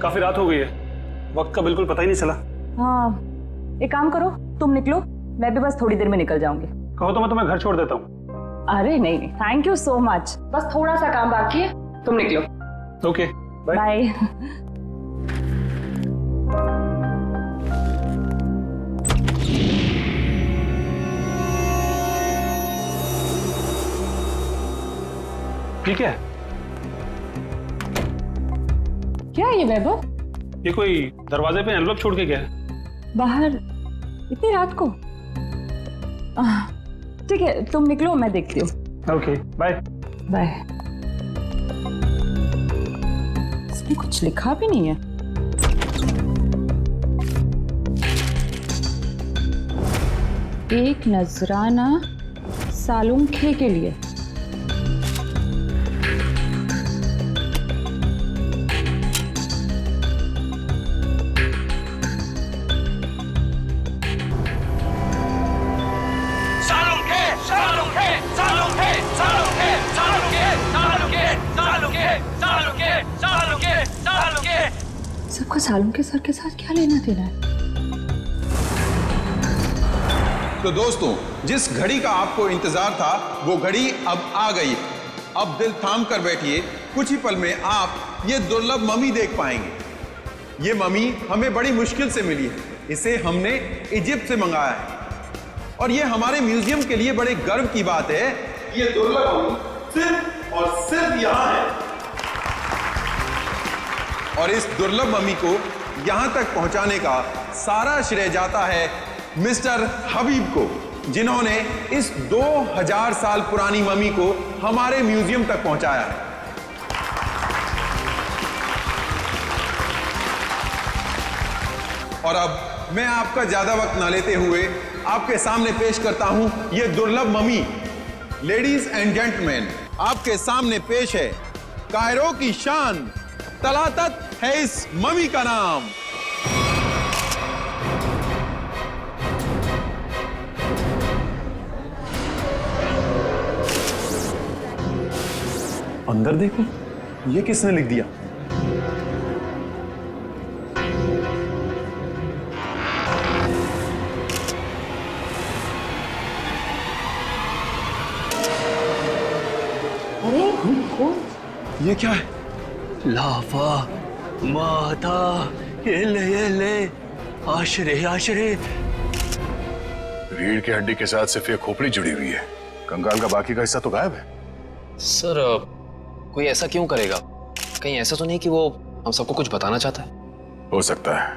काफी रात हो गई है, वक्त का बिल्कुल पता ही नहीं चला। हाँ, एक काम करो, तुम निकलो, मैं भी बस थोड़ी देर में निकल जाऊंगी। कहो तो मैं तुम्हें घर छोड़ देता हूँ। अरे नहीं नहीं, थैंक यू सो मच, बस थोड़ा सा काम बाकी है, तुम निकलो। Okay, bye. बाय। ठीक है। क्या है ये वैभव? ये कोई दरवाजे पे एनवलप छोड़ के गया है। बाहर इतनी रात को? ठीक है, तुम निकलो, मैं देखती हूँ। Okay, bye. बाय। इसमें कुछ लिखा भी नहीं है। एक नजराना सालुंखे के लिए। सबका सालुंखे सर के साथ क्या लेना देना है? तो दोस्तों, जिस घड़ी का आपको इंतजार था वो घड़ी अब आ गई। अब दिल थाम कर बैठिए, कुछ ही पल में आप ये दुर्लभ मम्मी देख पाएंगे। ये मम्मी हमें बड़ी मुश्किल से मिली है, इसे हमने इजिप्ट से मंगाया है और ये हमारे म्यूजियम के लिए बड़े गर्व की बात है। ये दुर्लभ मम्मी सिर्फ और सिर्फ यहाँ है और इस दुर्लभ मम्मी को यहां तक पहुंचाने का सारा श्रेय जाता है मिस्टर हबीब को, जिन्होंने इस 2000 साल पुरानी मम्मी को हमारे म्यूजियम तक पहुंचाया है। और अब मैं आपका ज्यादा वक्त ना लेते हुए आपके सामने पेश करता हूं यह दुर्लभ मम्मी। लेडीज एंड जेंटलमैन, आपके सामने पेश है कायरो की शान, तलातत है इस मम्मी का नाम। अंदर देखो, ये किसने लिख दिया? अरे कौन? ये क्या है? लाफा माता ये ले आशरे आशरे। रीढ़ की हड्डी के साथ सिर्फ ये खोपड़ी जुड़ी हुई है, कंकाल का बाकी का हिस्सा तो गायब है। सर, कोई ऐसा क्यों करेगा? कहीं ऐसा तो नहीं कि वो हम सबको कुछ बताना चाहता है? हो सकता है,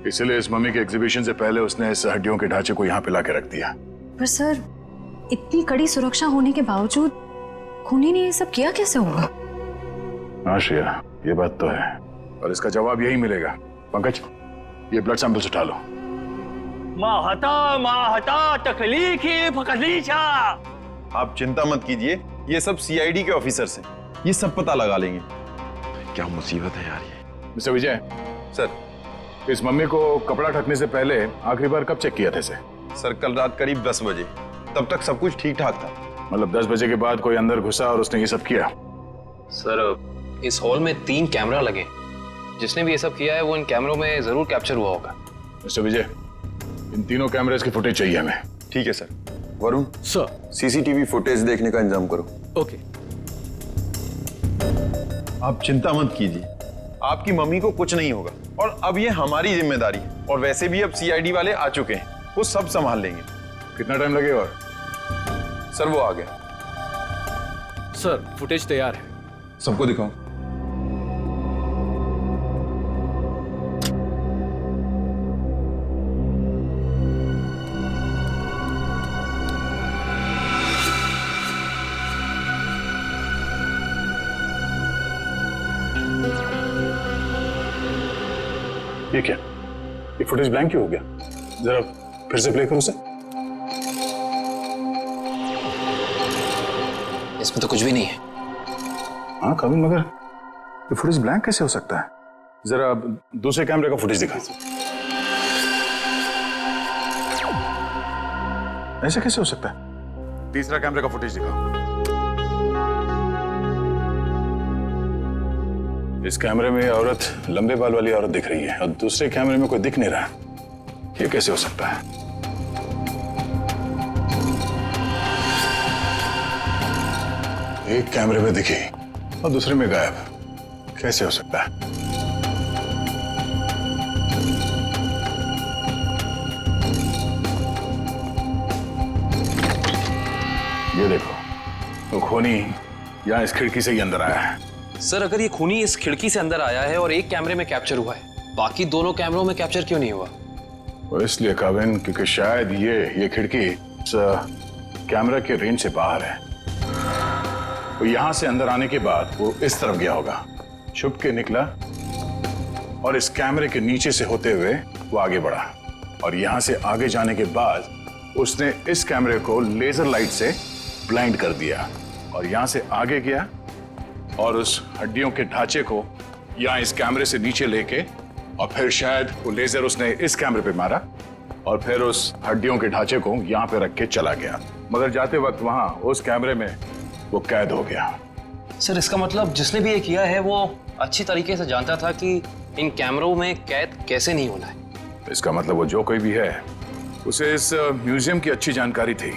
इसलिए इस मम्मी के एग्जीबिशन से पहले उसने इस हड्डियों के ढांचे को यहाँ पे लाके रख दिया। पर सर, इतनी कड़ी सुरक्षा होने के बावजूद खूनी ने ये सब किया कैसे होगा? हाँ श्रेया, ये बात तो है और इसका जवाब यही मिलेगा। पंकज, ये ब्लड सैंपल्स उठा लो। माहता तकलीफी फकलीचा। आप चिंता मत कीजिए, ये सब सीआईडी के ऑफिसर्स हैं, ये सब पता लगा लेंगे। क्या मुसीबत है यार ये। मिस्टर विजय सर, इस मम्मी को कपड़ा ढकने से पहले आखिरी बार कब चेक किया था इसे? सर कल रात करीब 10 बजे, तब तक सब कुछ ठीक ठाक था। मतलब 10 बजे के बाद कोई अंदर घुसा और उसने ये सब किया? सर, इस हॉल में 3 कैमरा लगे, जिसने भी ये सब किया है वो इन कैमरों में जरूर कैप्चर हुआ होगा। मिस्टर विजय, इन तीनों कैमरेज की फुटेज चाहिए हमें। ठीक है sir. Varun sir, CCTV footage देखने का इंतजाम करो। ओके। आप चिंता मत कीजिए, आपकी मम्मी को कुछ नहीं होगा और अब ये हमारी जिम्मेदारी है। और वैसे भी अब सीआईडी वाले आ चुके हैं, वो सब संभाल लेंगे। कितना टाइम लगेगा? और सर वो आ गया। सर, फुटेज तैयार है। सबको दिखाओ। ये क्या? ये फुटेज ब्लैंक क्यों हो गया? जरा फिर से प्ले करो उसे। इसमें तो कुछ भी नहीं है। हाँ कभी, मगर ये फुटेज ब्लैंक कैसे हो सकता है? जरा दूसरे कैमरे का फुटेज दिखा। ऐसे कैसे हो सकता है? तीसरा कैमरे का फुटेज दिखाओ। इस कैमरे में औरत लंबे बाल वाली औरत दिख रही है और दूसरे कैमरे में कोई दिख नहीं रहा। ये कैसे हो सकता है? एक कैमरे में दिखी और दूसरे में गायब, कैसे हो सकता है? ये देखो, तो खूनी यहाँ इस खिड़की से ही अंदर आया है। सर अगर ये खूनी इस खिड़की से अंदर आया है और एक कैमरे में कैप्चर हुआ है, बाकी दोनों कैमरों में कैप्चर क्यों नहीं हुआ? वो इसलिए काविन, क्योंकि शायद ये खिड़की इस कैमरा के रेंज से बाहर है। वो यहां से अंदर आने के बाद वो इस तरफ गया होगा, छुप के निकला और इस कैमरे के नीचे से होते हुए वो आगे बढ़ा और यहां से आगे जाने के बाद उसने इस कैमरे को लेजर लाइट से ब्लाइंड कर दिया और यहां से आगे गया और उस हड्डियों के ढांचे को यहां इस कैमरे से नीचे लेके और फिर शायद वो लेजर उसने इस कैमरे पे मारा और फिर उस हड्डियों के ढांचे को यहां पे रख के चला गया, मगर जाते वक्त वहां उस कैमरे में वो कैद हो गया। सर इसका मतलब जिसने भी ये किया है वो अच्छी तरीके से जानता था कि इन कैमरों में कैद कैसे नहीं होना है। इसका मतलब वो जो कोई भी है उसे इस म्यूजियम की अच्छी जानकारी थी।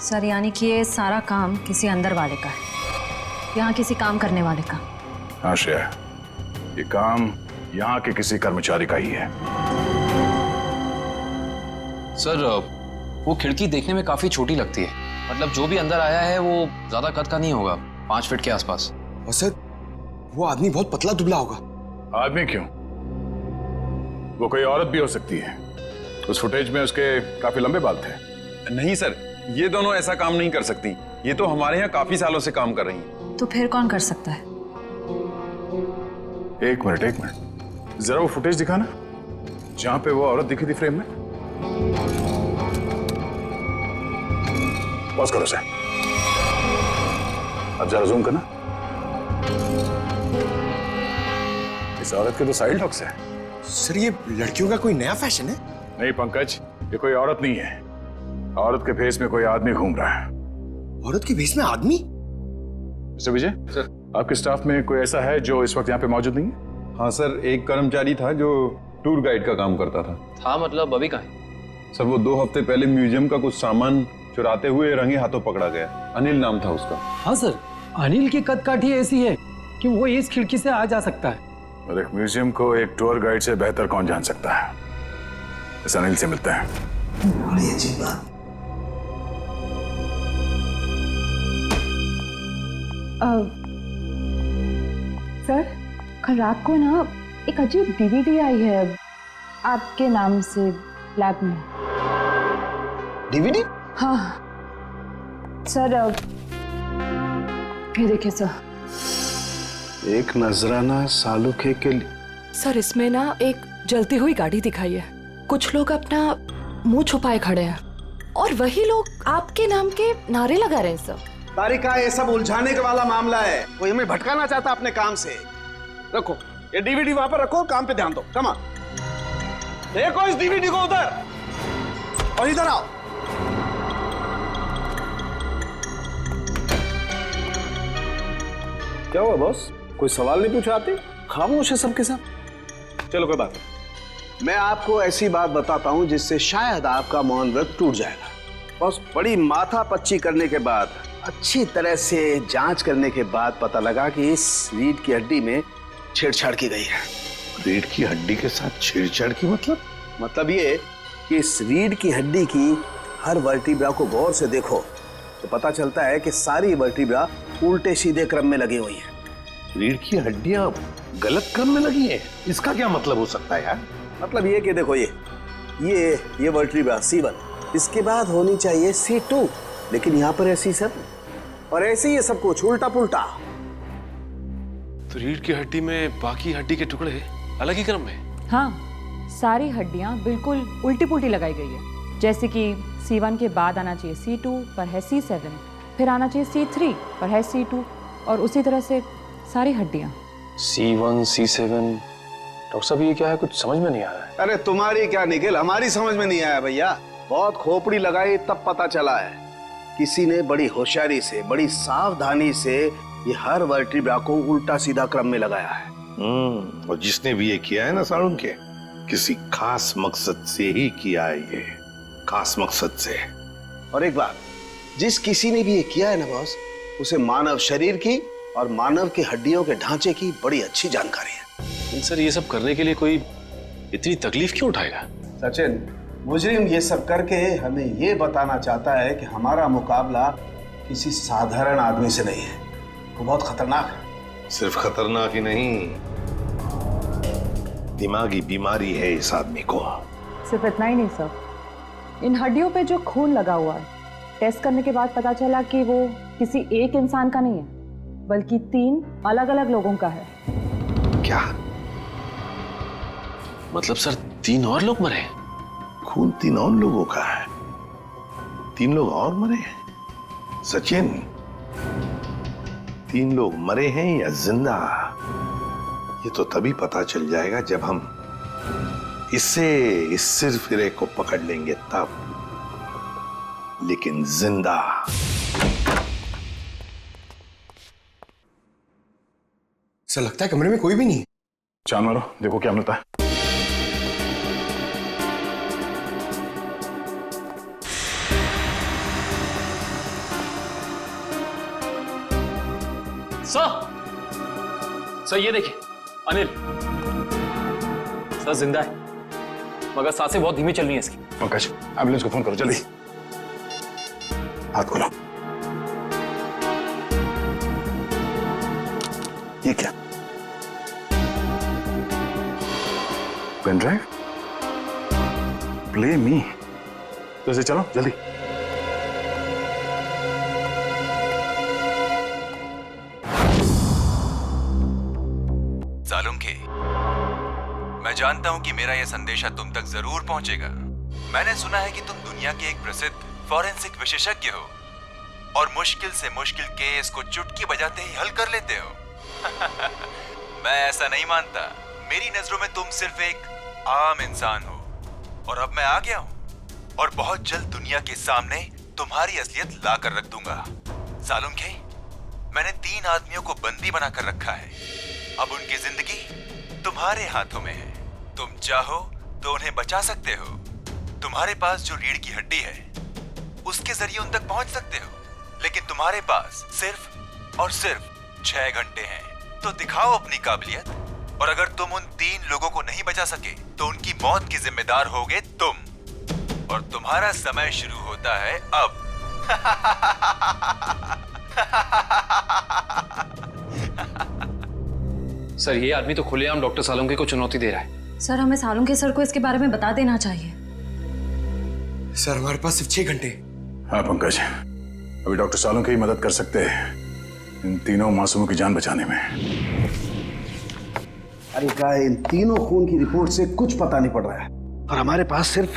सर यानी कि ये सारा काम किसी अंदर वाले का है, यहाँ किसी काम करने वाले का। हाँ श्रेया, ये काम यहाँ के किसी कर्मचारी का ही है। सर वो खिड़की देखने में काफी छोटी लगती है, मतलब जो भी अंदर आया है वो ज्यादा कद का नहीं होगा, 5 फीट के आसपास। और सर वो आदमी बहुत पतला दुबला होगा। आदमी क्यों, वो कोई औरत भी हो सकती है। उस फुटेज में उसके काफी लंबे बाल थे। नहीं सर, ये दोनों ऐसा काम नहीं कर सकती। ये तो हमारे यहाँ काफी सालों से काम कर रही हैं। तो फिर कौन कर सकता है? एक मिनट, जरा वो फुटेज दिखाना जहां पे वो औरत दिखी थी फ्रेम में। पॉज करो सर, अब जरा जूम करना। इस औरत के तो साइड हॉक्स है। सर ये लड़कियों का कोई नया फैशन है? नहीं पंकज, ये कोई औरत नहीं है। औरत के भेष में कोई आदमी घूम रहा है। औरत के भेष में आदमी? मिस्टर विजय सर, आपके स्टाफ में कोई ऐसा है जो इस वक्त यहाँ पे मौजूद नहीं है? हाँ सर, एक कर्मचारी था जो टूर गाइड का काम करता था। मतलब अभी कहाँ है? सर वो 2 हफ्ते पहले म्यूजियम का कुछ सामान चुराते हुए रंगे हाथों पकड़ा गया। अनिल नाम था उसका। हाँ सर, अनिल की कदकाठी ऐसी है कि वो इस खिड़की से आ जा सकता है। और एक म्यूजियम को एक टूर गाइड से बेहतर कौन जान सकता है। इस अनिल से मिलता है। बड़ी अजीब बात। सर कल रात को ना एक अजीब डीवीडी आई है आपके नाम से लैब में। डीवीडी? हाँ सर, ये देखिए सर। एक नजराना सालुखे के लिए। सर इसमें ना एक जलती हुई गाड़ी दिखाई है, कुछ लोग अपना मुंह छुपाए खड़े हैं और वही लोग आपके नाम के नारे लगा रहे हैं सर। तारिका, ये सब उलझाने के वाला मामला है, कोई हमें भटकाना चाहता अपने काम से। रखो ये डीवीडी वहां पर रखो, काम पे ध्यान दो। कमा देखो इस डीवीडी को उधर, और इधर आओ। क्या हुआ बॉस, कोई सवाल नहीं पूछा आते? खामोश है सबके सब। चलो कोई बात नहीं, मैं आपको ऐसी बात बताता हूं जिससे शायद आपका मौन व्रत टूट जाएगा। बॉस, बड़ी माथा पच्ची करने के बाद, अच्छी तरह से जांच करने के बाद पता लगा कि इस रीढ़ की हड्डी में छेड़छाड़ की गई है। रीढ़ की हड्डी के साथ छेड़छाड़ की मतलब ये कि इस रीढ़ की हड्डी की हर वर्टिब्रा को गौर से देखो तो पता चलता है कि सारी वर्टिब्रा उल्टे सीधे क्रम में लगी हुई है। रीढ़ की हड्डियां गलत क्रम में लगी हैं, इसका क्या मतलब हो सकता है यार? मतलब ये कि देखो ये वर्टिब्रा C1, इसके बाद होनी चाहिए C2, लेकिन यहाँ पर है C7 और ऐसे ही ये सब कुछ उल्टा पुल्टा। तो रीढ़ की हड्डी में बाकी हड्डी के टुकड़े अलग ही क्रम में? हाँ, सारी हड्डियां बिल्कुल उल्टी पुल्टी लगाई गई है। जैसे कि C1 के बाद आना चाहिए C2 पर है C7, फिर आना चाहिए C3 पर है C2 और उसी तरह से सारी हड्डियां। C1 C7, डॉक्टर साहब ये क्या है, कुछ समझ में नहीं आ रहा है। अरे तुम्हारी क्या निखिल, हमारी समझ में नहीं आया भैया। बहुत खोपड़ी लगाई तब पता चला है। किसी ने बड़ी होशियारी से, बड़ी सावधानी से ये हर वर्टिब्रा को उल्टा सीधा क्रम में लगाया है। और जिसने भी ये किया है ना सारुण के, किसी खास मकसद से ही किया है ये, खास मकसद से। और एक बात, जिस किसी ने भी ये किया है ना बॉस, उसे मानव शरीर की और मानव की हड्डियों के ढांचे की बड़ी अच्छी जानकारी है। लेकिन सर ये सब करने के लिए कोई इतनी तकलीफ क्यों उठाएगा? सचिन, मुजरिम ये सब करके हमें ये बताना चाहता है कि हमारा मुकाबला किसी साधारण आदमी से नहीं है, वो बहुत खतरनाक है। सिर्फ खतरनाक ही नहीं, दिमागी बीमारी है इस आदमी को। सिर्फ इतना ही नहीं सर, इन हड्डियों पे जो खून लगा हुआ है, टेस्ट करने के बाद पता चला कि वो किसी एक इंसान का नहीं है, बल्कि 3 अलग-अलग लोगों का है। क्या मतलब सर 3 और लोग मरे? खून 3 और लोगों का है? 3 लोग और मरे हैं? सचिन, 3 लोग मरे हैं या जिंदा, ये तो तभी पता चल जाएगा जब हम इस सिरफिरे को पकड़ लेंगे तब। लेकिन जिंदा। ऐसा लगता है कमरे में कोई भी नहीं है। चांद मारो, देखो क्या मिलता है। सर ये देखिए, अनिल सर जिंदा है, मगर सांसें बहुत धीमी चल रही हैं इसकी। पंकज, एम्बुलेंस को फोन करो जल्दी। हाथ खोलो। ये क्या? Pen drive? Play me. तो इसे चलो जल्दी। सालुंखे, मैं जानता हूं कि मेरा यह संदेशा तुम तक जरूर पहुंचेगा। मैंने सुना है कि तुम दुनिया के एक प्रसिद्ध फॉरेंसिक विशेषज्ञ हो और मुश्किल से मुश्किल केस को चुटकी बजाते ही हल कर लेते हो। मैं ऐसा नहीं मानता। मेरी नजरों में तुम सिर्फ एक आम इंसान हो और अब मैं आ गया हूं और बहुत जल्द दुनिया के सामने तुम्हारी असलियत ला कर रख दूंगा। सालुंखे, मैंने 3 आदमियों को बंदी बनाकर रखा है। अब उनकी जिंदगी तुम्हारे हाथों में है। तुम चाहो तो उन्हें बचा सकते हो। तुम्हारे पास जो रीढ़ की हड्डी है उसके जरिए उन तक पहुंच सकते हो, लेकिन तुम्हारे पास सिर्फ और सिर्फ 6 घंटे हैं। तो दिखाओ अपनी काबिलियत, और अगर तुम उन 3 लोगों को नहीं बचा सके तो उनकी मौत की जिम्मेदार होगे तुम, और तुम्हारा समय शुरू होता है अब। सर ये आदमी तो खुलेआम डॉक्टर सालुंखे को चुनौती दे रहा है। सर, हमें सालुंखे सर को इसके बारे में बता देना चाहिए। सर, हमारे पास सिर्फ 6 घंटे। हाँ पंकज, अभी डॉक्टर सालुंखे ही मदद कर सकते हैं इन 3 मासूमों की जान बचाने में। अरे क्या, इन 3 खून की रिपोर्ट से कुछ पता नहीं पड़ रहा है और हमारे पास सिर्फ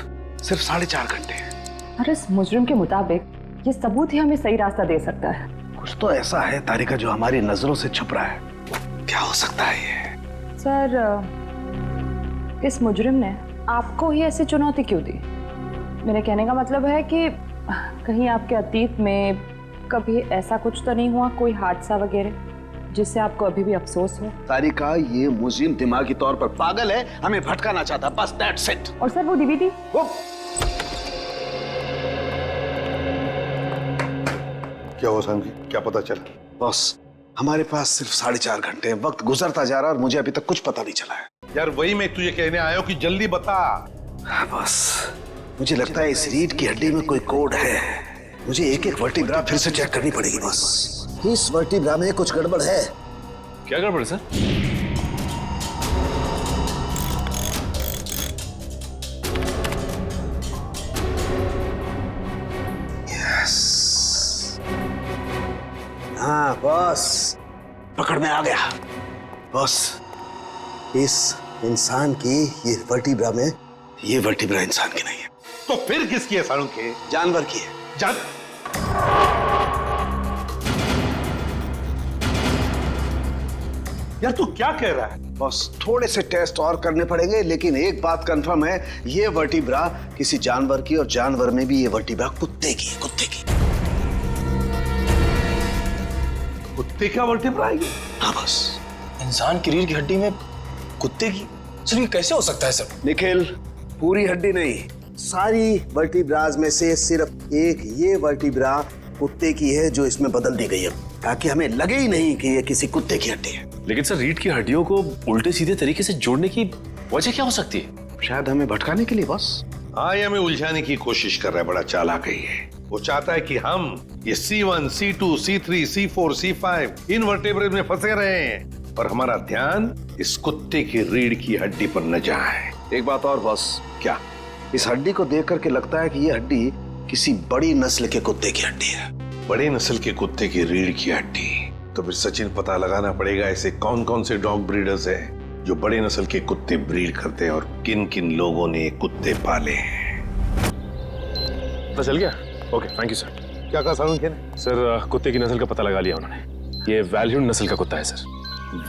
4.5 घंटे हैं। और इस मुजरिम के मुताबिक ये सबूत ही हमें सही रास्ता दे सकता है। कुछ तो ऐसा है तारिका जो हमारी नजरों से छुप रहा है। क्या हो सकता है ये? सर, इस मुजरिम ने आपको ही ऐसी चुनौती क्यों दी? मेरे कहने का मतलब है कि कहीं आपके अतीत में कभी ऐसा कुछ तो नहीं हुआ, कोई हादसा वगैरह जिससे आपको अभी भी अफसोस हो? तारिका, ये मुजरिम दिमागी तौर पर पागल है, हमें भटकाना चाहता, बस दैट्स इट। और सर वो डीवीडी? क्या हुआ सामने, क्या पता चला? बॉस, हमारे पास सिर्फ 4.5 घंटे, वक्त गुजरता जा रहा है और मुझे अभी तक कुछ पता नहीं चला है। यार वही मैं तुझे कहने आया हूं कि जल्दी बता। बस मुझे लगता है इस रीढ़ की हड्डी में कोई कोड है। मुझे एक वर्टिब्रा फिर से चेक करनी पड़ेगी बस। इस वर्टिब्रा में कुछ गड़बड़ है। क्या गड़बड़ सर? हाँ बॉस, पकड़ में आ गया। बॉस, इस इंसान की ये वर्टिब्रा में, ये वर्टिब्रा इंसान की नहीं है। तो फिर किसकी है सालुंखे? जानवर की है। यार तू क्या कह रहा है? बॉस, थोड़े से टेस्ट और करने पड़ेंगे, लेकिन एक बात कंफर्म है, ये वर्टिब्रा किसी जानवर की, और जानवर में भी ये वर्टिब्रा कुत्ते की है, कुत्ते की। कुत्ते का वर्टिब्रा है? हाँ बॉस। इंसान की रीढ़ की हड्डी में कुत्ते की? सर ये कैसे हो सकता है सर? निखिल, पूरी हड्डी नहीं, सारी वर्टिब्राज में से सिर्फ एक ये वर्टिब्रा कुत्ते की है जो इसमें बदल दी गई है, ताकि हमें लगे ही नहीं कि ये किसी कुत्ते की हड्डी है। लेकिन सर रीढ़ की हड्डियों को उल्टे सीधे तरीके से जोड़ने की वजह क्या हो सकती है? शायद हमें भटकाने के लिए बस। हाँ, ये हमें उलझाने की कोशिश कर रहा है, बड़ा चालाक है ये। वो चाहता है कि हम ये C1, C2, C3, C4, C5 इन वर्टेब्रेज में फंसे रहे हैं और हमारा ध्यान इस कुत्ते की रीढ़ की हड्डी पर न जाए। एक बात और बॉस, क्या? इस हड्डी को देख करके लगता है कि ये हड्डी किसी बड़ी नस्ल के कुत्ते की हड्डी है। बड़े नस्ल के कुत्ते की रीढ़ की हड्डी? तो फिर सचिन पता लगाना पड़ेगा ऐसे कौन कौन से डॉग ब्रीडर्स हैं जो बड़े नस्ल के कुत्ते ब्रीड करते हैं और किन किन लोगों ने कुत्ते पाले हैं। पता चल गया? Okay, thank you sir. क्या कहा सर? सर कुत्ते की नस्ल का पता लगा लिया उन्होंने। ये वैल्यून नस्ल का कुत्ता है सर।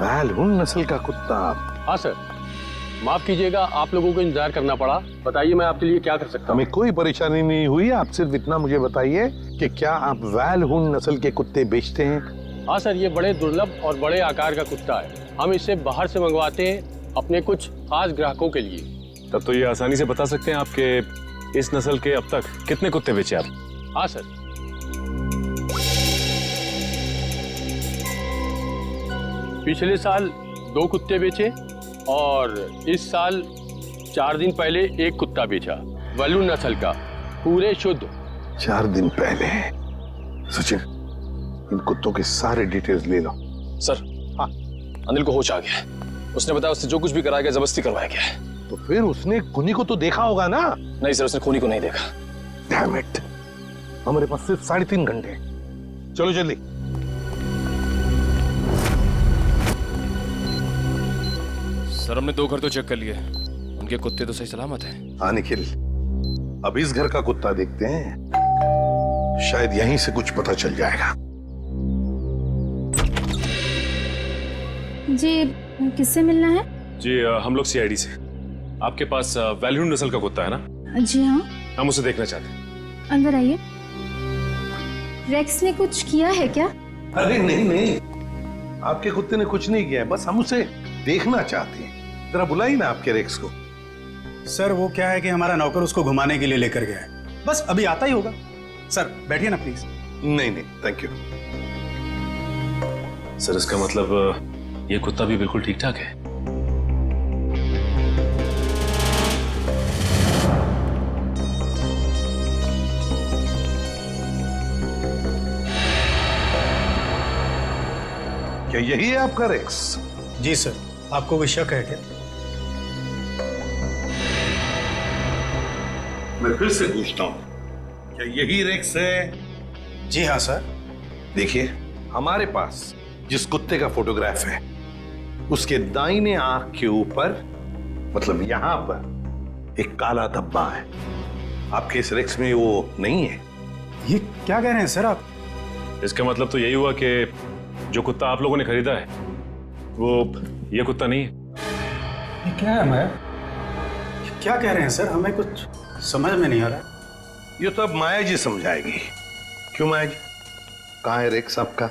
वैल्यून नस्ल का कुत्ता? हाँ सर, माफ कीजिएगा आप लोगों को इंतजार करना पड़ा। बताइए मैं आपके लिए क्या कर सकता हूँ? हमें कोई परेशानी नहीं हुई, आप सिर्फ इतना मुझे बताइए कि क्या आप वैल्यून नस्ल के कुत्ते बेचते हैं? हाँ सर, ये बड़े दुर्लभ और बड़े आकार का कुत्ता है। हम इसे बाहर से मंगवाते हैं अपने कुछ खास ग्राहकों के लिए। तब तो ये आसानी से बता सकते हैं आपके इस नस्ल के अब तक कितने कुत्ते बेचे आप? हाँ सर, पिछले साल 2 कुत्ते बेचे और इस साल 4 दिन पहले 1 कुत्ता बेचा, वैल्यून नस्ल का, पूरे शुद्ध। 4 दिन पहले? सचिन, इन कुत्तों के सारे डिटेल्स ले लो। सर, हाँ, अनिल को होश आ गया है। उसने बताया उससे जो कुछ भी कराया गया जबरदस्ती करवाया गया है। तो फिर उसने खूनी को तो देखा होगा ना? नहीं सर, उसने खूनी को नहीं देखा। डैम इट, हमारे पास सिर्फ 3.5 घंटे। चलो जल्दी। सर हमने 2 घर तो चेक कर लिए, उनके कुत्ते तो सही सलामत हैं। हाँ निखिल, अब इस घर का कुत्ता देखते हैं, शायद यहीं से कुछ पता चल जाएगा। जी, किससे मिलना है? जी हम लोग CID से। आपके पास वैल्यून नस्ल का कुत्ता है ना? जी हाँ। हम उसे देखना चाहते हैं। अंदर आइए। रेक्स ने कुछ किया है क्या? अरे नहीं नहीं, आपके कुत्ते ने कुछ नहीं किया है, बस हम उसे देखना चाहते हैं। जरा बुलाइए ना आपके रेक्स को। सर वो क्या है कि हमारा नौकर उसको घुमाने के लिए लेकर गया है, बस अभी आता ही होगा। सर बैठिए ना प्लीज। नहीं नहीं, थैंक यू। सर इसका मतलब ये कुत्ता भी बिल्कुल ठीक ठाक है? क्या यही है आपका रेक्स? जी सर, आपको कोई शक है क्या? मैं फिर से पूछता हूं, क्या यही रेक्स है? जी हाँ सर। देखिए, हमारे पास जिस कुत्ते का फोटोग्राफ है उसके दाहिने आंख के ऊपर, मतलब यहां पर एक काला धब्बा है। आपके इस रेक्स में वो नहीं है। ये क्या कह रहे हैं सर आप? इसका मतलब तो यही हुआ कि जो कुत्ता आप लोगों ने खरीदा है वो ये कुत्ता नहीं है। ये क्या है मैं? क्या कह रहे हैं सर? हमें कुछ समझ में नहीं आ रहा। ये तो अब माया जी समझाएगी। क्यों माया जी, कहाँ है रेक्स आपका?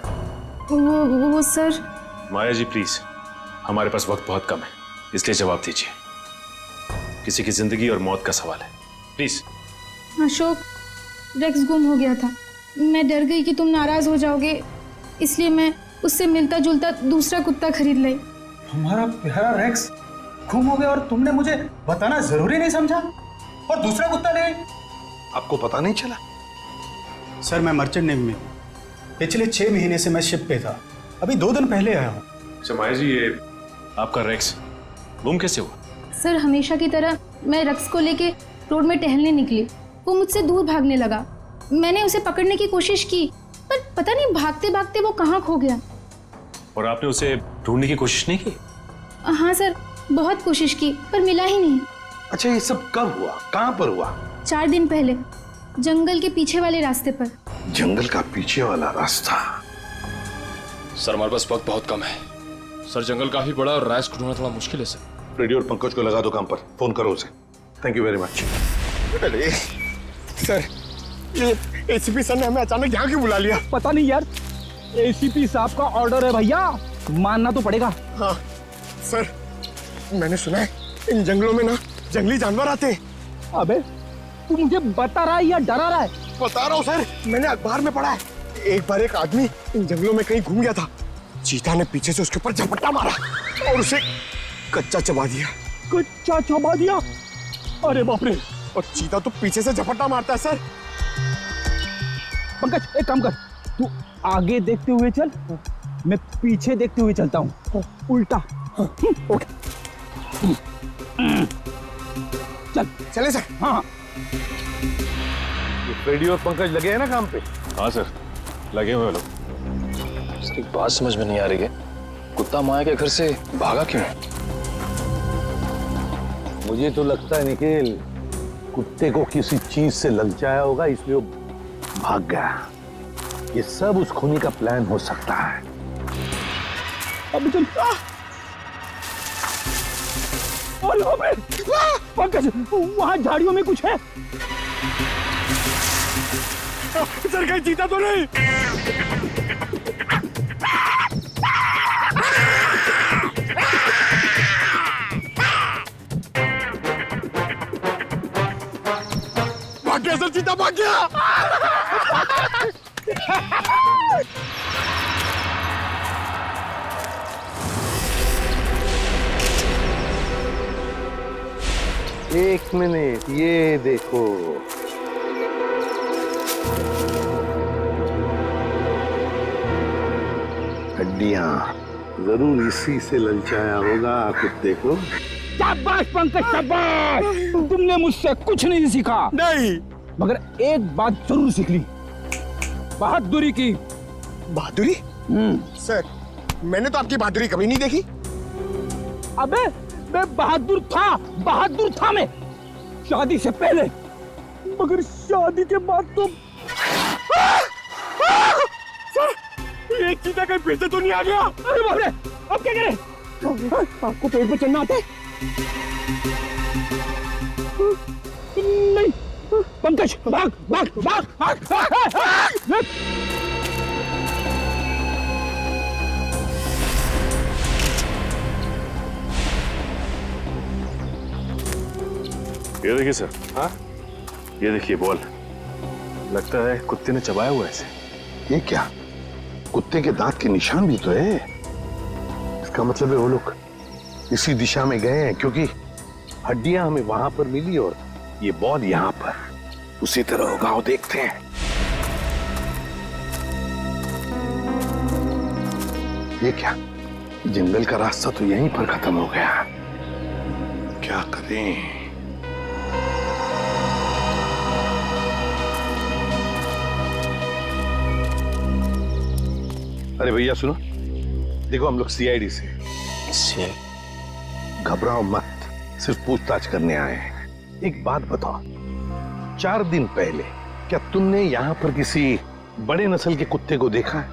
वो सर। माया जी प्लीज, हमारे पास वक्त बहुत कम है, इसलिए जवाब दीजिए। किसी की जिंदगी और मौत का सवाल है, प्लीज। अशोक, रेक्स गुम हो गया था। मैं डर गई कि तुम नाराज हो जाओगे, इसलिए मैं उससे मिलता जुलता दूसरा कुत्ता खरीद लाई। हमारा प्यारा रेक्स गुम हो गया और तुमने मुझे बताना जरूरी नहीं समझा और दूसरा कुत्ता ले आई। आपको पता नहीं चला? सर मैं मर्चेंट नेवी में हूँ, पिछले 6 महीने से मैं शिप पे था, अभी 2 दिन पहले आया हूँ। अच्छा माया जी, ये आपका रेक्स गुम कैसे हुआ? सर हमेशा की तरह मैं रेक्स को लेके रोड में टहलने निकली, वो मुझसे दूर भागने लगा। मैंने उसे पकड़ने की कोशिश की पर पता नहीं भागते भागते वो कहाँ खो गया। और आपने उसे ढूंढने की कोशिश नहीं की? हाँ सर, बहुत कोशिश की पर मिला ही नहीं। अच्छा ये सब कब हुआ, कहाँ पर हुआ? 4 दिन पहले, जंगल के पीछे वाले रास्ते पर। जंगल का पीछे वाला रास्ता? सर हमारे पास वक्त बहुत कम है। सर जंगल काफी बड़ा और रैश को ढूंढना थोड़ा मुश्किल है सर। रेडियो और पंकज को लगा दो काम पर, फोन करो उसे। Thank you very much. अरे सर, ये ACP सर ने हमें अचानक यहाँ क्यों बुला लिया? पता नहीं यार, ACP साहब का ऑर्डर है भैया। मानना तो पड़ेगा। हाँ सर, मैंने सुना है इन जंगलों में ना जंगली जानवर आते हैं। अबे तू मुझे बता रहा है या डरा रहा है? बता रहा हूँ सर, मैंने अखबार में पढ़ा है। एक बार एक आदमी इन जंगलों में कहीं घूम गया था, चीता ने पीछे से उसके ऊपर झपट्टा मारा और उसे कच्चा चबा दिया। कच्चा चबा दिया? अरे बाप रे। और चीता तो पीछे से झपट्टा मारता है सर। पंकज एक काम कर, तू आगे देखते हुए चल, मैं पीछे देखते हुए चलता हूँ, उल्टा। ओके चल। चले सर। हाँ फ्रेडी और पंकज लगे हैं ना काम पे? हाँ सर, लगे हुए लोग। एक बात समझ में नहीं आ रही है, कुत्ता माया के घर से भागा क्यों? मुझे तो लगता है निखिल, कुत्ते को किसी चीज से ललचाया होगा इसलिए वो भाग गया। ये सब उस खूनी का प्लान हो सकता है। अब चल। पंकज वहां झाड़ियों में कुछ है। सर कहीं चीता तो नहीं? भाग गया सर, चीता भाग गया। एक मिनट, ये देखो। हड्डियां, जरूर इसी से ललचाया होगा कुत्ते को। शाबाश पंकज, शाबाश। तुमने मुझसे कुछ नहीं सीखा। नहीं, मगर एक बात जरूर सीख ली, बहादुरी की। बहादुरी? सर मैंने तो आपकी बहादुरी कभी नहीं देखी। अबे मैं बहादुर था मैं, शादी से पहले, मगर शादी के बाद तो। सर ये चीता कहीं फिर से तो नहीं आ गया? अरे बाप रे, अब क्या करें? आपको पेड़ पे चढ़ना आता है? नहीं पंकज, भाग भाग भाग भाग, भाग। ये देखिए सर। हाँ, ये देखिए बॉल, लगता है कुत्ते ने चबाया हुआ है इसे। ये क्या, कुत्ते के दांत के निशान भी तो है। इसका मतलब है वो लोग इसी दिशा में गए हैं, क्योंकि हड्डियां हमें वहां पर मिली और ये बॉल यहाँ पर। उसी तरह होगा, वो देखते हैं। ये क्या, जंगल का रास्ता तो यहीं पर खत्म हो गया। क्या करें? अरे भैया सुनो, देखो हम लोग सीआईडी से। घबराओ मत, सिर्फ पूछताछ करने आए हैं। एक बात बताओ, 4 दिन पहले क्या तुमने यहाँ पर किसी बड़े नस्ल के कुत्ते को देखा है?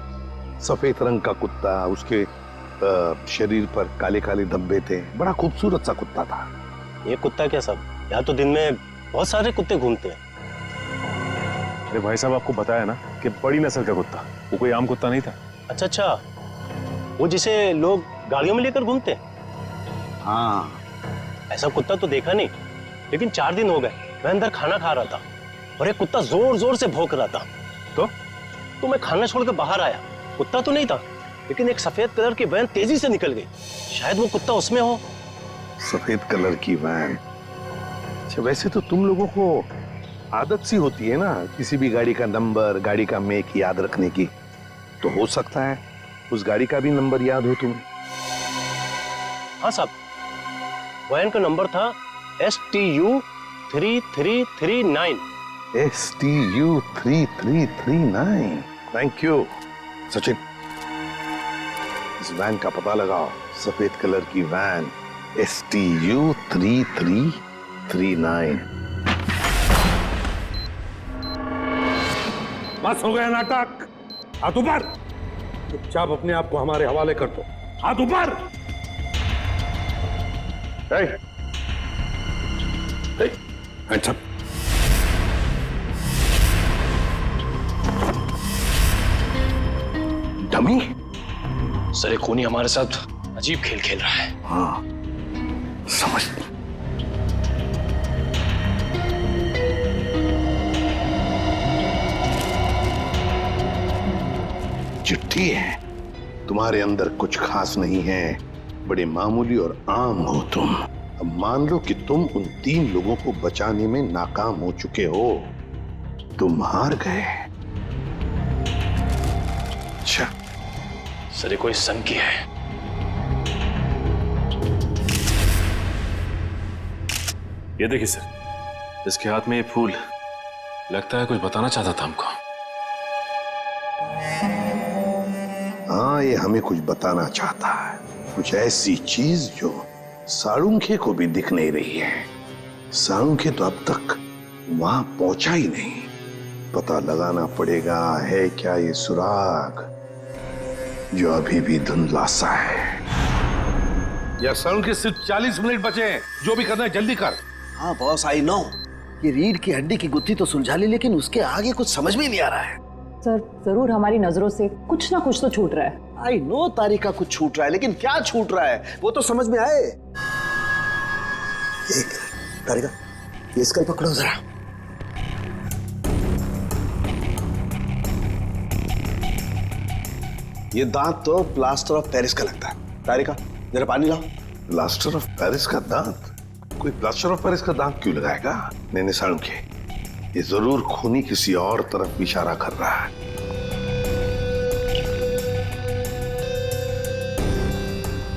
सफेद रंग का कुत्ता, उसके शरीर पर काले काले धब्बे थे, बड़ा खूबसूरत सा कुत्ता था। ये कुत्ता क्या सब, यहाँ तो दिन में बहुत सारे कुत्ते घूमते हैं। अरे भाई साहब, आपको बताया ना कि बड़ी नस्ल का कुत्ता, वो कोई आम कुत्ता नहीं था। अच्छा अच्छा, वो जिसे लोग गाड़ियों में लेकर घूमते हैं? हाँ, ऐसा कुत्ता तो देखा नहीं, लेकिन 4 दिन हो गए मैं अंदर खाना खा रहा था और एक कुत्ता जोर जोर से भौंक रहा था। तो मैं खाना छोड़कर बाहर आया, कुत्ता तो नहीं था, लेकिन एक सफेद कलर की वैन तेजी से निकल गई। शायद वो कुत्ता उसमें हो। सफेद कलर की वैन? अच्छा, वैसे तो तुम लोगों को आदत सी होती है ना किसी भी गाड़ी का नंबर, गाड़ी का मेक याद रखने की, तो हो सकता है उस गाड़ी का भी नंबर याद हो तुम्हें। हाँ साहब, वैन का नंबर था STU 3339। STU 3339। Thank you Sachin, इस वैन का पता लगाओ। सफेद कलर की वैन, STU 3339। बस हो गया नाटक, हाथ ऊपर। चुपचाप अपने आप को हमारे हवाले कर दो। हाथ ऊपर। Hands up. डमी, सर ये खूनी हमारे साथ अजीब खेल खेल रहा है। हाँ समझ। चिट्ठी है, तुम्हारे अंदर कुछ खास नहीं है, बड़े मामूली और आम हो तुम। अब मान लो कि तुम उन 3 लोगों को बचाने में नाकाम हो चुके हो, तुम हार गए। अच्छा सर ये कोई संग की है। ये देखिए सर, इसके हाथ में ये फूल, लगता है कुछ बताना चाहता था हमको। हाँ ये हमें कुछ बताना चाहता है, कुछ ऐसी चीज जो साळुंखे को भी दिख नहीं रही है। साळुंखे तो अब तक वहां पहुंचा ही नहीं। पता लगाना पड़ेगा है क्या ये सुराग जो अभी भी धुंधला सा है। यार साळुंखे सिर्फ 40 मिनट बचे हैं, जो भी करना है जल्दी कर। हाँ बॉस आई नो, ये रीढ़ की हड्डी की गुत्थी तो सुलझा ली, लेकिन उसके आगे कुछ समझ में नहीं आ रहा है। सर जरूर हमारी नजरों से कुछ ना कुछ तो छूट रहा है। आई नो तारिका कुछ छूट रहा है, लेकिन क्या छूट रहा है वो तो समझ में आए। एक तारिका ये स्कल पकड़ो जरा। ये दांत तो प्लास्टर ऑफ पेरिस का लगता है। तारिका जरा पानी लाओ। प्लास्टर ऑफ पेरिस का दांत? कोई प्लास्टर ऑफ पेरिस का दांत क्यों लगाएगा? नहीं साळुंखे, ये जरूर खूनी किसी और तरफ इशारा कर रहा है।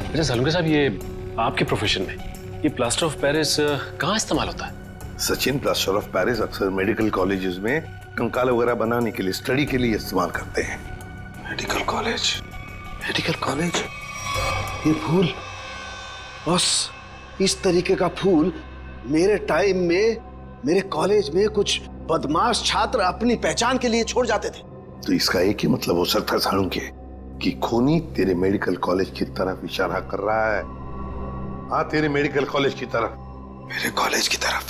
अच्छा साळुंखे साहब, ये आपके प्रोफेशन में ये प्लास्टर ऑफ पेरिस कहाँ इस्तेमाल होता है? सचिन, प्लास्टर ऑफ पेरिस अक्सर मेडिकल कॉलेजेस में कंकाल वगैरह बनाने के लिए, स्टडी के लिए इस्तेमाल करते हैं। Medical college, medical college. ये फूल बस, इस तरीके का फूल मेरे टाइम में मेरे कॉलेज में कुछ बदमाश छात्र अपनी पहचान के लिए छोड़ जाते थे। तो इसका एक ही मतलब हो सकता है साळुंखे कि खूनी तेरे मेडिकल कॉलेज की तरफ इशारा कर रहा है। हाँ तेरे मेडिकल कॉलेज की तरफ, मेरे कॉलेज की तरफ।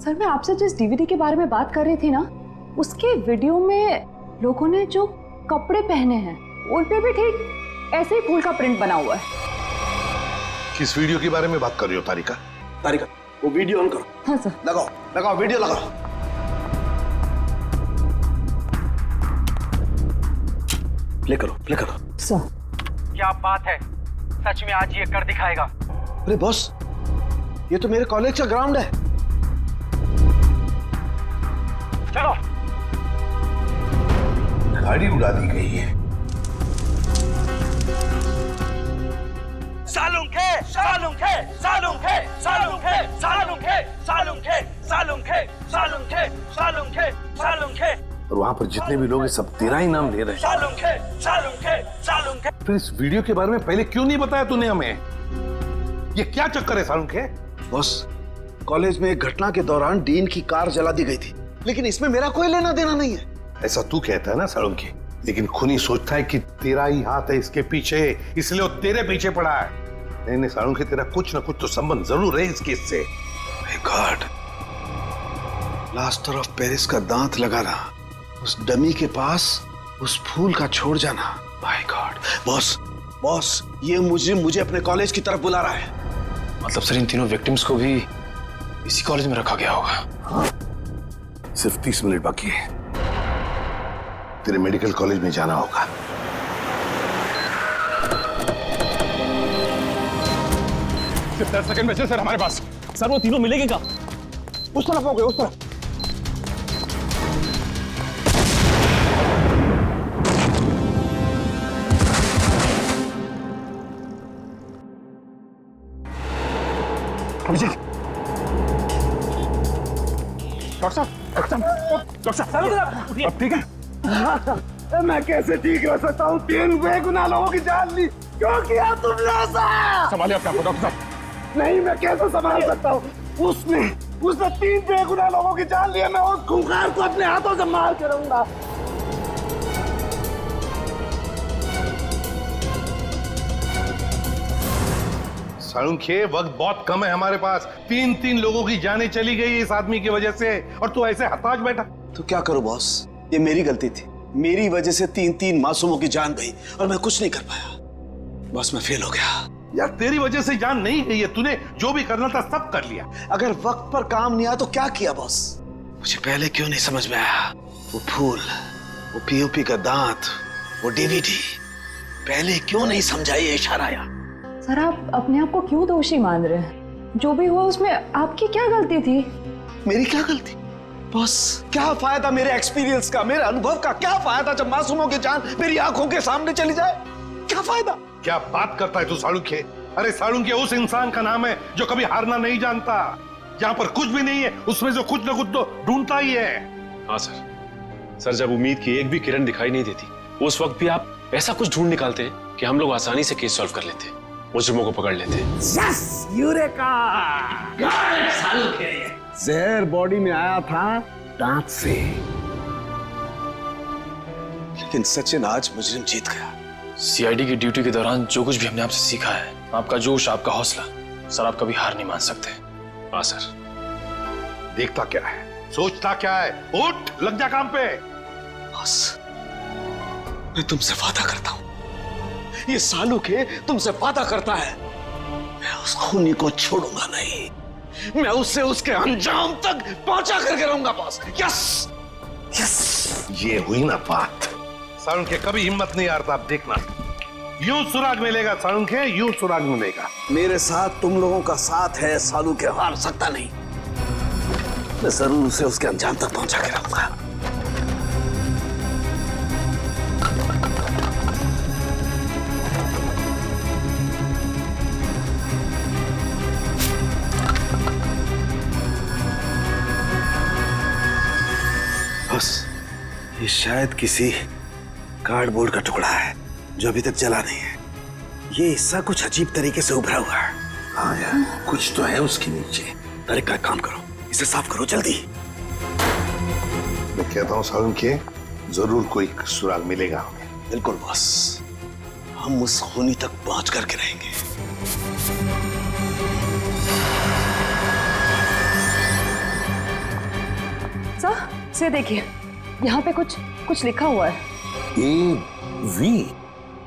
सर मैं आपसे जिस डीवीडी के बारे में बात कर रही थी ना, उसके वीडियो में लोगों ने जो कपड़े पहने हैं उन पे भी ठीक ऐसे ही फूल का प्रिंट बना हुआ है। किस वीडियो के बारे में बात कर रही हो तारिका? तारिका वो वीडियो ऑन करो। हाँ सर। लगाओ लगाओ वीडियो लगाओ। प्ले करो प्ले करो। सर क्या बात है, सच में आज ये कर दिखाएगा। अरे बॉस ये तो मेरे कॉलेज का ग्राउंड है। चलो। गाड़ी उड़ा दी गई है। साळुंखे साळुंखे साळुंखे साळुंखे साळुंखे साळुंखे साळुंखे साळुंखे साळुंखे साळुंखे। और वहां पर जितने भी लोग हैं सब तेरा ही नाम ले रहे हैं। साळुंखे साळुंखे साळुंखे। फिर इस वीडियो के बारे में पहले क्यों नहीं बताया तूने हमें? ये क्या चक्कर है साळुंखे? बॉस कॉलेज में एक घटना के दौरान डीन की कार जला दी गई थी, लेकिन इसमें मेरा कोई लेना देना नहीं है। ऐसा तू कहता है ना साळुंखे, लेकिन खूनी सोचता है कि तेरा ही हाथ है इसके पीछे, इसलिए वो तेरे पीछे पड़ा है। नहीं साळुंखे, तेरा कुछ ना कुछ तो संबंध जरूर है इस केस से। गॉड, प्लास्टर ऑफ पेरिस का दांत लगाना, उस डमी के पास उस फूल का छोड़ जाना। My God. बॉस बॉस ये मुझे अपने कॉलेज की तरफ बुला रहा है। मतलब सर इन तीनों विक्टिम्स को भी इसी कॉलेज में रखा गया होगा? हाँ, सिर्फ 30 मिनट बाकी है, तेरे मेडिकल कॉलेज में जाना होगा। सिर्फ 10 सेकंड बचे सर हमारे पास। सर वो तीनों मिलेंगे क्या? उस तरफ हो गए, उस तरफ। अभिषेक, डॉक्टर साहब अब ठीक है? मैं कैसे ठीक रह सकता हूँ? 3 बेगुनाह लोगों की जान ली, क्यों किया तुमने ऐसा? संभालिए अपने आप को डॉक्टर साहब। नहीं मैं कैसे संभाल सकता हूँ? उसने 3 बेगुनाह लोगों की जान लिया। मैं उस खूंखार को अपने हाथों से मार के रहूंगा। साळुंखे, वक्त बहुत कम है हमारे पास। 3 लोगों की जानें चली गई इस आदमी की वजह से, और तू ऐसे हताश बैठा। तो क्या करूं बॉस, ये मेरी गलती थी। मेरी वजह से 3 मासूमों की जान गई और मैं कुछ नहीं कर पाया। बस मैं फेल हो गया। यार तेरी वजह से जान नहीं गई है, तूने जो भी करना था सब कर लिया। अगर वक्त पर काम नहीं आया तो क्या किया बॉस? मुझे पहले क्यों नहीं समझ में आया? वो फूल, वो पीओपी का दांत, वो डीवीडी, पहले क्यों नहीं समझा ये इशारा आया? सर आप अपने आप को क्यों दोषी मान रहे हैं? जो भी हुआ उसमें आपकी क्या गलती थी? मेरी क्या गलती? बॉस क्या फायदा मेरे एक्सपीरियंस का, मेरे अनुभव का? क्या फायदा जब मासूमों की जान मेरी आंखों के सामने चली जाए? क्या फायदा? क्या बात करता है तू सालुंखे? अरे सालुंखे उस इंसान का नाम है जो कभी हारना नहीं जानता। जहां पर कुछ भी नहीं है उसमें से कुछ ना कुछ तो ढूंढता ही है। हाँ सर, जब उम्मीद की एक भी किरण दिखाई नहीं देती उस वक्त भी आप ऐसा कुछ ढूंढ निकालते हैं कि हम लोग आसानी से केस सॉल्व कर लेते, मुजरिमों को पकड़ लेते। Yes, eureka! जहर बॉडी में आया था दांत से। लेकिन सचिन आज मुजरिम जीत गया। सीआईडी की ड्यूटी के दौरान जो कुछ भी हमने आपसे सीखा है, आपका जोश, आपका हौसला, सर आप कभी हार नहीं मान सकते। हाँ सर। देखता क्या है, सोचता क्या है? उठ, लग जा काम पे। बस मैं तुमसे वादा करता हूं, ये सालुखे तुमसे वादा करता है, मैं उस खूनी को छोड़ूंगा नहीं। मैं उससे उसके अंजाम तक पहुंचा करके रहूंगा बॉस। Yes yes. ये हुई ना बात। सालुंखे कभी हिम्मत नहीं हारता, आप देखना। यूं सुराग मिलेगा सालुंखे, यूं सुराग मिलेगा। मेरे साथ तुम लोगों का साथ है, सालुखे हार सकता नहीं। मैं जरूर उसे उसके अंजाम तक पहुंचा के रहूंगा। बस ये शायद किसी कार्डबोर्ड का टुकड़ा है जो अभी तक जला नहीं है। ये हिस्सा कुछ अजीब तरीके से उभरा हुआ है। हाँ यार, कुछ तो है उसके नीचे। अरे का काम करो, इसे साफ करो जल्दी। मैं कहता हूँ सालुंखे, जरूर कोई सुराग मिलेगा हमें। बिल्कुल बॉस, हम उस खूनी तक पहुंच करके रहेंगे। सर से देखिए, यहाँ पे कुछ लिखा हुआ है।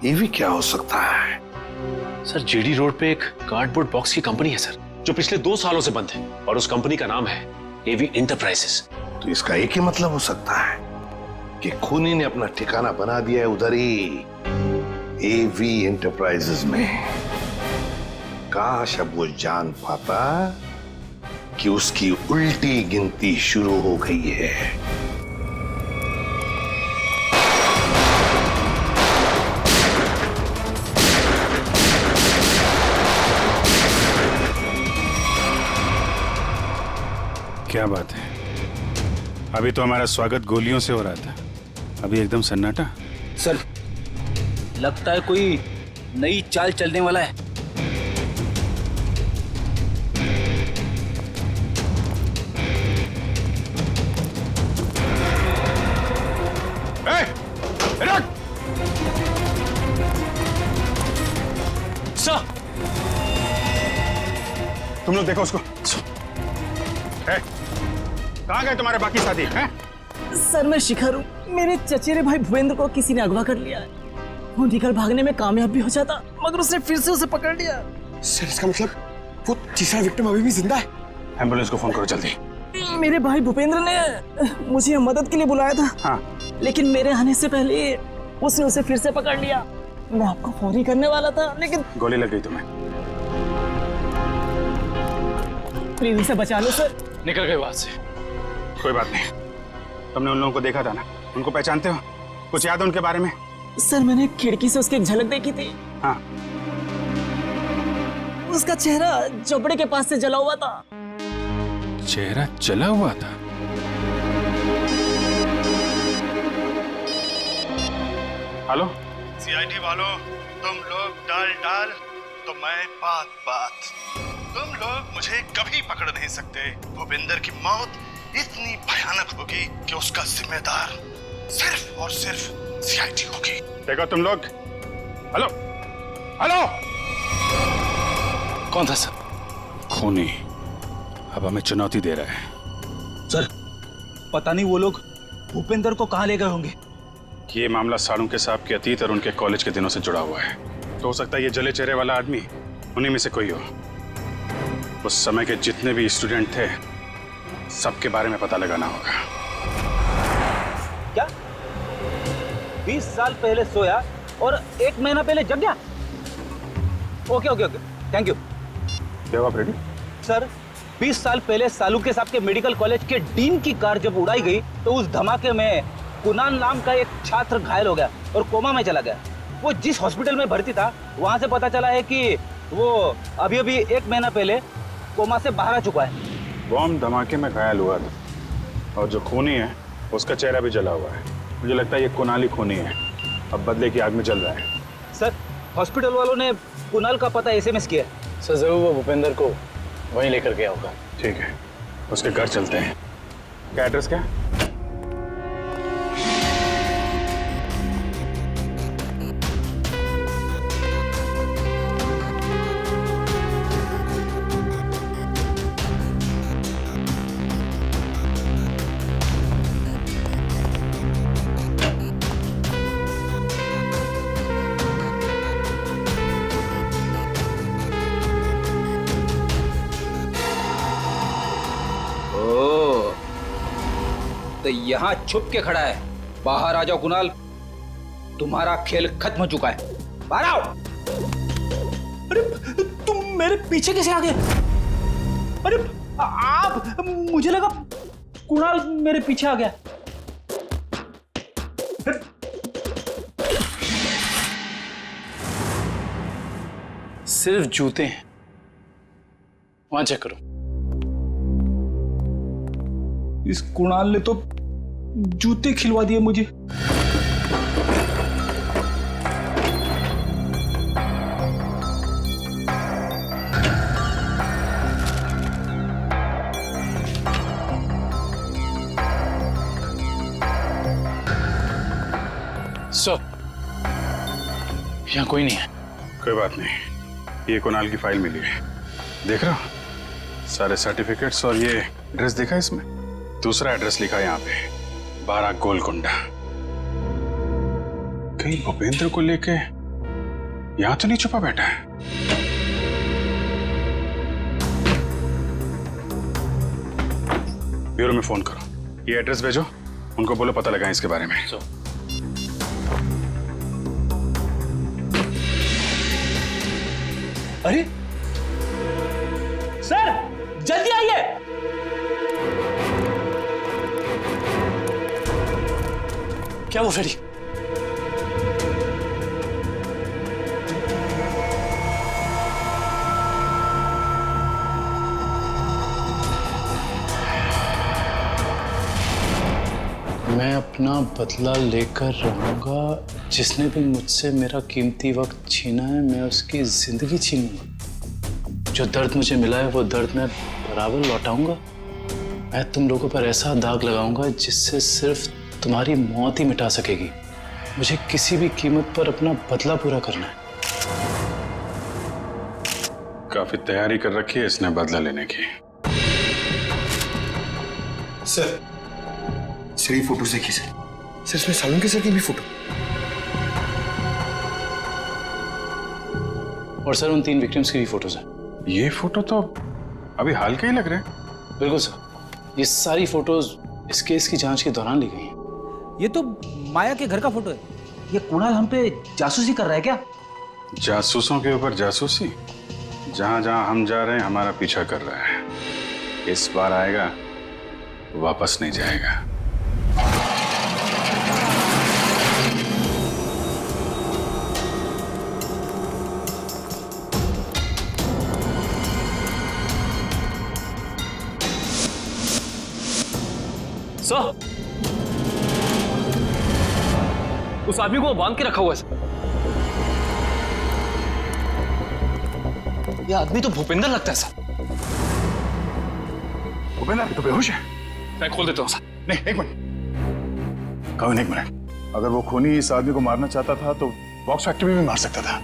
एवी क्या हो सकता है? सर जेडी रोड पे एक कार्डबोर्ड बॉक्स की कंपनी है सर, जो पिछले 2 सालों से बंद है, और उस कंपनी का नाम है एवी एंटरप्राइजेस। तो इसका एक ही मतलब हो सकता है कि खूनी ने अपना ठिकाना बना दिया है उधर ही, एवी एंटरप्राइजेस में। काश अब वो जान पाता कि उसकी उल्टी गिनती शुरू हो गई है। क्या बात है, अभी तो हमारा स्वागत गोलियों से हो रहा था, अभी एकदम सन्नाटा। सर लगता है कोई नई चाल चलने वाला है। सर तुम लोग देखो उसको। कहाँ गए तुम्हारे बाकी साथी हैं? सर मैं शिखर हूँ, मेरे चचेरे भाई भूपेंद्र को किसी ने अगवा कर लिया है। वो निकल भागने में कामयाब भी हो जाता, मगर उसने फिर से उसे पकड़ लिया। सर इसका मतलब वो तीसरा विक्टिम अभी भी जिंदा है? एम्बुलेंस को फोन करो जल्दी। मेरे भाई भूपेंद्र ने मुझे मदद के लिए बुलाया था। हाँ। लेकिन मेरे आने से पहले उसने उसे फिर से पकड़ लिया। मैं आपको फोन ही करने वाला था, लेकिन गोली लग गई तुम्हें। प्लीज उसे बचा लो सर। निकल गए वहां से। कोई बात नहीं, तुमने उन लोगों को देखा था ना, उनको पहचानते हो? कुछ याद है उनके बारे में? सर मैंने खिड़की से उसकी एक झलक देखी थी। हाँ। उसका चेहरा झोपड़े के पास से जला हुआ था। चेहरा जला हुआ था? हेलो सीआईडी वालों, तुम लोग डाल तो मैं बात। तुम लोग मुझे कभी पकड़ नहीं सकते। भूपेंद्र की मौत इतनी भयानक होगी कि उसका जिम्मेदार सिर्फ और सिर्फ सीआईडी होगी। देखो तुम लोग। हेलो हेलो, कौन था सर? खूनी अब हमें चुनौती दे रहा है। सर पता नहीं वो लोग भूपेंद्र को कहां ले गए होंगे। ये मामला सालुंखे साहब के अतीत और उनके कॉलेज के दिनों से जुड़ा हुआ है। तो हो सकता है ये जले चेहरे वाला आदमी उन्हीं में से कोई हो। उस समय के जितने भी स्टूडेंट थे सबके बारे में पता लगाना होगा। क्या 20 साल पहले सोया और 1 महीना पहले जग गया? Okay okay okay, thank you. क्या हुआ फ्रेडी? सर 20 साल पहले सालुके साहब के मेडिकल कॉलेज के डीन की कार जब उड़ाई गई तो उस धमाके में कुणाल नाम का एक छात्र घायल हो गया और कोमा में चला गया। वो जिस हॉस्पिटल में भर्ती था वहां से पता चला है कि वो अभी अभी 1 महीना पहले कोमा से बाहर आ चुका है। बॉम्ब धमाके में घायल हुआ था और जो खूनी है उसका चेहरा भी जला हुआ है। मुझे लगता है ये कुणाल ही खूनी है, अब बदले की आग में जल रहा है। सर हॉस्पिटल वालों ने कुणाल का पता SMS किया है। सर जरूर वो भूपेंद्र को वहीं लेकर गया होगा। ठीक है, उसके घर चलते हैं। क्या एड्रेस क्या? तो यहाँ छुप के खड़ा है। बाहर आ जाओ कुणाल, तुम्हारा खेल खत्म हो चुका है। बाहर आओ। अरे तुम मेरे पीछे कैसे आ गए? अरे आप, मुझे लगा कुणाल मेरे पीछे आ गया। सिर्फ जूते हैं, वहां चेक करो। इस कुणाल ने तो जूते खिलवा दिए मुझे। सर यहाँ कोई नहीं है। कोई बात नहीं, ये कुणाल की फाइल मिली है, देख रहा हो? सारे सर्टिफिकेट्स और ये एड्रेस देखा इसमें? दूसरा एड्रेस लिखा है यहाँ पे, 12 गोलकुंडा। कहीं भूपेंद्र को लेके यहाँ तो नहीं छुपा बैठा है? ब्यूरो में फोन करो, ये एड्रेस भेजो, उनको बोलो पता लगाएं इसके बारे में। अरे सर जल्दी आइए। क्या वो फ्रेडी? मैं अपना बदला लेकर रहूंगा। जिसने भी मुझसे मेरा कीमती वक्त छीना है, मैं उसकी जिंदगी छीनूंगा। जो दर्द मुझे मिला है वो दर्द मैं बराबर लौटाऊंगा। मैं तुम लोगों पर ऐसा दाग लगाऊंगा जिससे सिर्फ तुम्हारी मौत ही मिटा सकेगी। मुझे किसी भी कीमत पर अपना बदला पूरा करना है। काफी तैयारी कर रखी है इसने बदला लेने की। सर ये फोटो देखिए सर। सर इसमें सालुंके सर की भी फोटो। और सर उन 3 विक्टिम्स की भी फोटोज हैं। ये फोटो तो अभी हाल के ही लग रहे हैं। बिल्कुल सर, ये सारी फोटोज इस केस की जांच के दौरान ली गई हैं। ये तो माया के घर का फोटो है। ये कुणाल हम पे जासूसी कर रहा है क्या? जासूसों के ऊपर जासूसी? जहां जहां हम जा रहे हैं हमारा पीछा कर रहा है। इस बार आएगा, वापस नहीं जाएगा। सर, उस आदमी को बांध के रखा हुआ है सर। ये आदमी तो भूपेंद्र लगता है सर। भूपेंद्र तो बेहोश है। मैं खोल देता हूँ सर। नहीं, एक मिनट कविन, एक मिनट। अगर वो खूनी इस आदमी को मारना चाहता था तो बॉक्स फैक्ट्री में भी मार सकता था।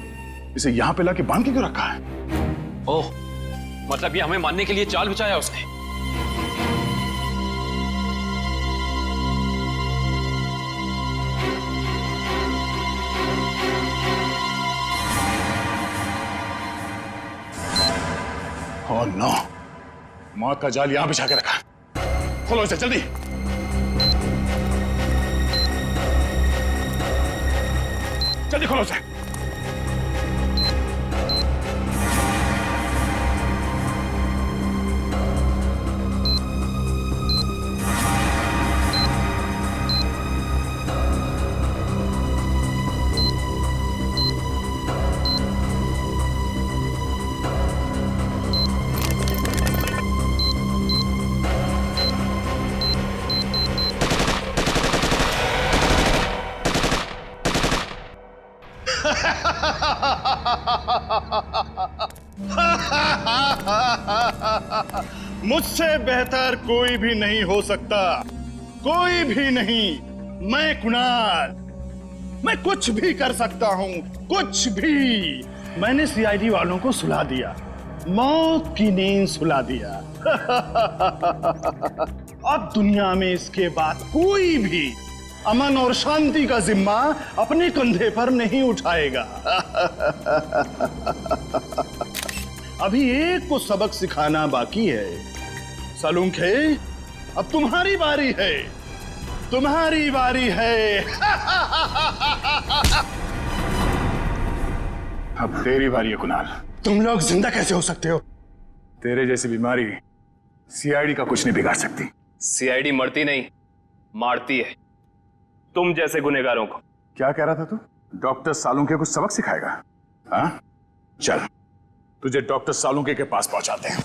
इसे यहाँ पे लाके बांध के क्यों रखा है? ओह, मतलब ये हमें मारने के लिए चाल बिछाया उसने। ओह नो, मौत का जाल यहां बिछा के रखा। खोलो इसे जल्दी। जल्दी खोलो इसे। मुझसे बेहतर कोई भी नहीं हो सकता, कोई भी नहीं। मैं कुणाल, मैं कुछ भी कर सकता हूं, कुछ भी। मैंने सीआईडी वालों को सुला दिया, मौत की नींद सुला दिया। अब दुनिया में इसके बाद कोई भी अमन और शांति का जिम्मा अपने कंधे पर नहीं उठाएगा। अभी एक को सबक सिखाना बाकी है। सालुंखे, अब तुम्हारी बारी है, तुम्हारी बारी है। अब तेरी बारी है कुणाल। तुम लोग जिंदा कैसे हो सकते हो? तेरे जैसी बीमारी सीआईडी का कुछ नहीं बिगाड़ सकती। सीआईडी मरती नहीं, मारती है तुम जैसे गुनहगारों को। क्या कह रहा था तू? डॉक्टर सालुंके को सबक सिखाएगा? हाँ, चल तुझे डॉक्टर सालुंके के पास पहुंचाते हैं।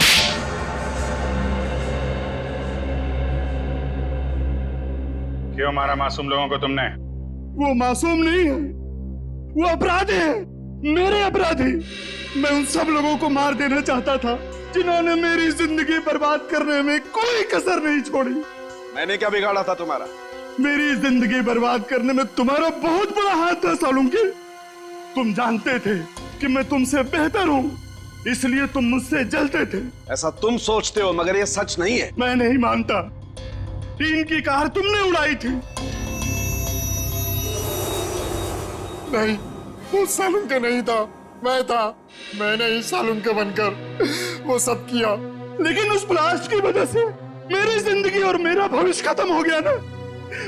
क्यों मारा मासूम लोगों को तुमने? वो मासूम नहीं है, वो अपराधी है, मेरे अपराधी। मैं उन सब लोगों को मार देना चाहता था जिन्होंने मेरी जिंदगी बर्बाद करने में कोई कसर नहीं छोड़ी। मैंने क्या बिगाड़ा था तुम्हारा? मेरी जिंदगी बर्बाद करने में तुम्हारा बहुत बड़ा हाथ था सालुंके। तुम जानते थे कि मैं तुमसे बेहतर हूँ, इसलिए तुम मुझसे जलते थे। ऐसा तुम सोचते हो, मगर ये सच नहीं है। मैं नहीं मानता। टीन की कार तुमने उड़ाई थी। नहीं, वो सालुंके नहीं था, मैं था। मैंने ही सालुंके बनकर वो सब किया। लेकिन उस ब्लास्ट की वजह से मेरी जिंदगी और मेरा भविष्य खत्म हो गया ना।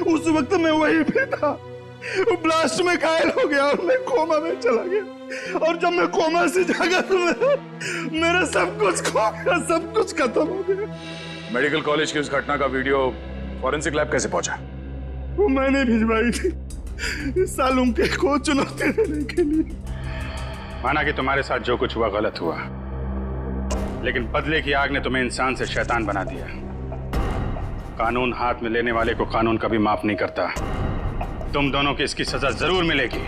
उस वक्त मैं वहीं पे था, वो ब्लास्ट में घायल हो गया और मैं कोमा में चला गया। और जब मैं कोमा से जागा तो मेरा सब कुछ खो गया, सब कुछ खत्म हो गया। मेडिकल कॉलेज की उस घटना का वीडियो फॉरेंसिक लैब कैसे पहुंचा? वो मैंने भिजवाई थी सालुंके को चुनौती देने के लिए। माना कि तुम्हारे साथ जो कुछ हुआ गलत हुआ, लेकिन बदले की आग ने तुम्हें इंसान से शैतान बना दिया। कानून हाथ में लेने वाले को कानून कभी माफ नहीं करता। तुम दोनों की इसकी सजा जरूर मिलेगी।